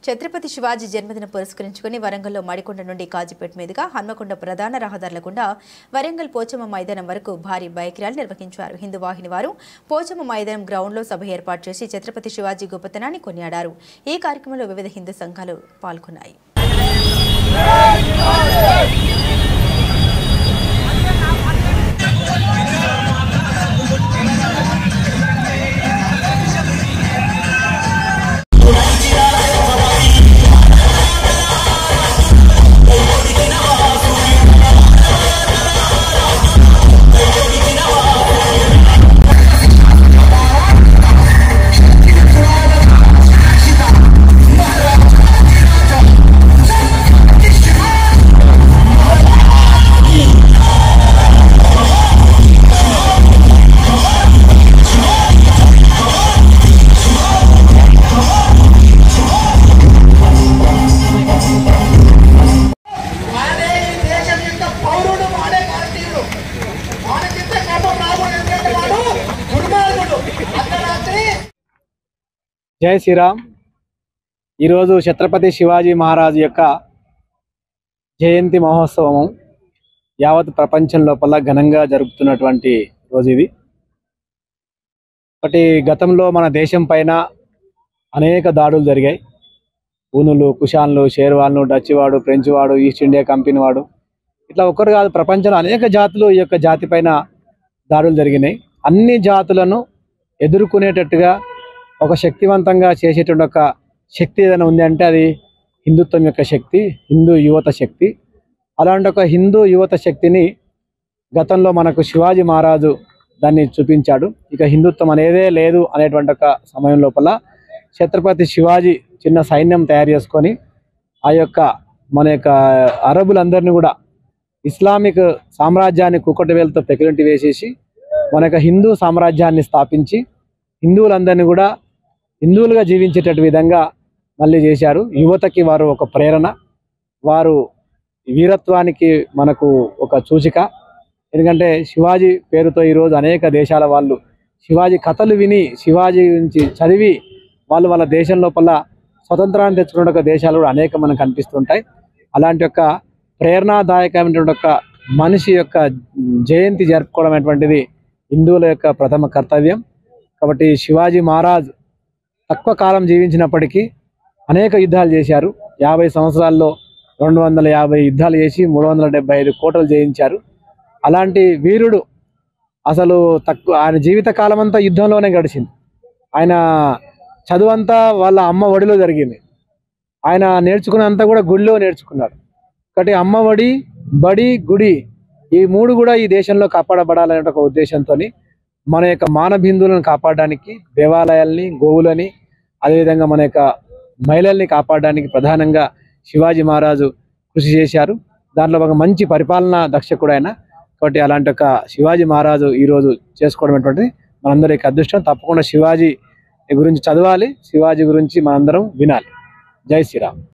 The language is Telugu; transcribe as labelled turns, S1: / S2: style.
S1: ఛత్రపతి శివాజీ జన్మదిన పురస్కరించుకుని వరంగల్లో మడికొండ నుండి కాజీపేట మీదుగా హన్మకొండ ప్రధాన రహదారుల గుండా వరంగల్ పోచమ్మ మైదానం వరకు భారీ బైక్ ర్యాలీ నిర్వహించారు. హిందూ వాహిని వారు పోచమ్మ మైదానం గ్రౌండ్లో సభ ఏర్పాటు చేసి ఛత్రపతి శివాజీ గొప్పతనాన్ని కొనియాడారు. ఈ కార్యక్రమంలో వివిధ హిందూ సంఘాలు పాల్గొన్నాయి.
S2: జై శ్రీరామ్. ఈరోజు ఛత్రపతి శివాజీ మహారాజు యొక్క జయంతి మహోత్సవము యావత్ ప్రపంచం లోపల ఘనంగా జరుపుతున్నటువంటి రోజు ఇది. ఒకటి గతంలో మన దేశం పైన అనేక దాడులు జరిగాయి. ఊనులు, కుషాన్లు, షేర్వాన్లు, డచ్ వాడు, ఫ్రెంచ్ వాడు, ఈస్ట్ ఇండియా కంపెనీ వాడు, ఇట్లా ఒక్కరు కాదు, ప్రపంచంలో అనేక జాతులు ఈ యొక్క జాతి పైన దాడులు జరిగినాయి. అన్ని జాతులను ఎదుర్కొనేటట్టుగా ఒక శక్తివంతంగా చేసేటువంటి ఒక శక్తి ఏదైనా ఉంది అంటే అది హిందుత్వం యొక్క శక్తి, హిందూ యువత శక్తి. అలాంటి ఒక హిందూ యువత శక్తిని గతంలో మనకు శివాజీ మహారాజు దాన్ని చూపించాడు. ఇక హిందుత్వం అనేదే లేదు అనేటువంటి ఒక సమయం లోపల ఛత్రపతి శివాజీ చిన్న సైన్యం తయారు చేసుకొని ఆ యొక్క మన యొక్క అరబులందరినీ కూడా ఇస్లామిక్ సామ్రాజ్యాన్ని కుక్కటి వేలతో పెకిలింటి వేసేసి మన యొక్క హిందూ సామ్రాజ్యాన్ని స్థాపించి హిందువులందరినీ కూడా హిందువులుగా జీవించేటట్టు విధంగా మళ్ళీ చేశారు. యువతకి వారు ఒక ప్రేరణ, వారు వీరత్వానికి మనకు ఒక సూచిక. ఎందుకంటే శివాజీ పేరుతో ఈరోజు అనేక దేశాల వాళ్ళు శివాజీ కథలు విని, శివాజీ గురించి చదివి వాళ్ళు వాళ్ళ దేశం లోపల స్వతంత్రాన్ని తెచ్చుకున్న ఒక దేశాలు కూడా అనేక మనకు కనిపిస్తుంటాయి. అలాంటి యొక్క ప్రేరణాదాయకమైనటువంటి ఒక మనిషి యొక్క జయంతి జరుపుకోవడం అనేటువంటిది హిందువుల యొక్క ప్రథమ కర్తవ్యం. కాబట్టి శివాజీ మహారాజ్ తక్కువ కాలం జీవించినప్పటికీ అనేక యుద్ధాలు చేశారు. 50 సంవత్సరాల్లో 250 యుద్ధాలు చేసి 375 కోటలు జయించారు. అలాంటి వీరుడు అసలు ఆయన జీవిత కాలం అంతా యుద్ధంలోనే గడిచింది. ఆయన చదువంతా వాళ్ళ అమ్మ ఒడిలో జరిగింది. ఆయన నేర్చుకున్నంతా కూడా గుడిలో నేర్చుకున్నాడు. కాబట్టి అమ్మ ఒడి, బడి, గుడి ఈ మూడు కూడా ఈ దేశంలో కాపాడబడాలనే ఒక ఉద్దేశంతో మన యొక్క మానబిందువులను కాపాడడానికి దేవాలయాల్ని, గోవులని, అదేవిధంగా మన యొక్క మహిళల్ని కాపాడడానికి ప్రధానంగా శివాజీ మహారాజు కృషి చేశారు. దాంట్లో ఒక మంచి పరిపాలనా దక్షకుడు ఆయన. కాబట్టి అలాంటి ఒక శివాజీ మహారాజు ఈరోజు చేసుకోవడం అటువంటిది మనందరి అదృష్టం. తప్పకుండా శివాజీ గురించి చదవాలి, శివాజీ గురించి మనందరం వినాలి. జై శ్రీరామ్.